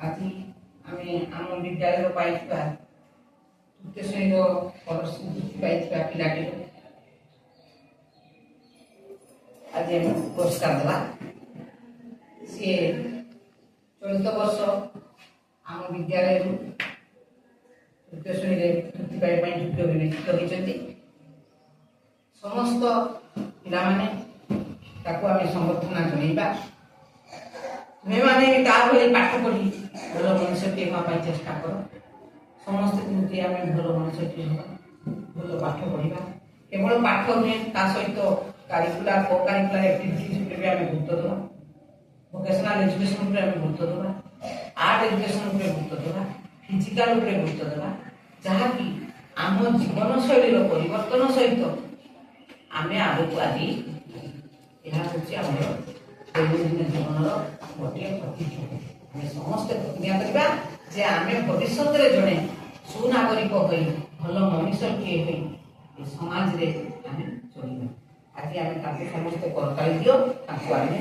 আজি আমি ଆମ ବିଦ୍ୟାଳୟ ପାଇଥିବା ତୃତୀୟ ଶ୍ରେଣୀର ବୃତ୍ତି ପାଇଥିବା ପିଲାଟିକୁ ଆଜି ଆମେ ପୁରସ୍କାର ଦେବା। ସିଏ ଚଳିତ ବର୍ଷ ଆମ ବିଦ୍ୟାଳୟରୁ ତୃତୀୟ ଶ୍ରେଣୀରେ ବୃତ୍ତି ପାଇବା ପାଇଁ ଯୋଗ୍ୟ ବିବେଚିତ ହୋଇଛନ୍ତି। ସମସ୍ତ ପିଲାମାନେ ତାକୁ ଆମେ ସମ୍ବର୍ଦ୍ଧନା ଜଣାଇବା। ତୁମେମାନେ ତା ଭଳି ପାଠ ପଢ଼ି ଭଲ ମଣିଷଟିଏ ହେବା ପାଇଁ ଚେଷ୍ଟା କର। ସମସ୍ତେ ଯେମିତି ଆମେ ଭଲ ମଣିଷଟିଏ ହେବା, ଭଲ ପାଠ ପଢ଼ିବା। କେବଳ ପାଠ ନୁହେଁ, ତା ସହିତ କାରିକୁଲାର କୋ କାରିକୁଲାର ଆକ୍ଟିଭିଟିଜ୍ ଉପରେ ବି ଆମେ ଗୁରୁତ୍ୱ ଦେବା। ଭୋକେସନାଲ ଏଜୁକେସନ୍ ଉପରେ ଆମେ ଗୁରୁତ୍ୱ ଦେବା। ଆର୍ଟ ଏଜୁକେସନ୍ ଉପରେ ଗୁରୁତ୍ୱ ଦେବା। ଫିଜିକାଲ ଉପରେ ଗୁରୁତ୍ୱ ଦେବା, ଯାହାକି ଆମ ଜୀବନଶୈଳୀର ପରିବର୍ତ୍ତନ ସହିତ ଆମେ ଆଗକୁ ଆଜି ଏହା ହେଉଛି ଆମର ଦୈନନ୍ଦିନ ଜୀବନର ଗୋଟିଏ ପ୍ରତିଜ୍ଞା। ଆମେ ସମସ୍ତେ ପ୍ରତିଜ୍ଞା କରିବା ଯେ ଆମେ ଭବିଷ୍ୟତରେ ଜଣେ ସୁନାଗରିକ ହୋଇ ଭଲ ମଣିଷଟିଏ ହୋଇ ଏ ସମାଜରେ ଆମେ ଚଳିବା। ଆଜି ଆମେ ତାଙ୍କୁ ସମସ୍ତେ କରତାଳି ଦିଅ, ତାଙ୍କୁ ଆମେ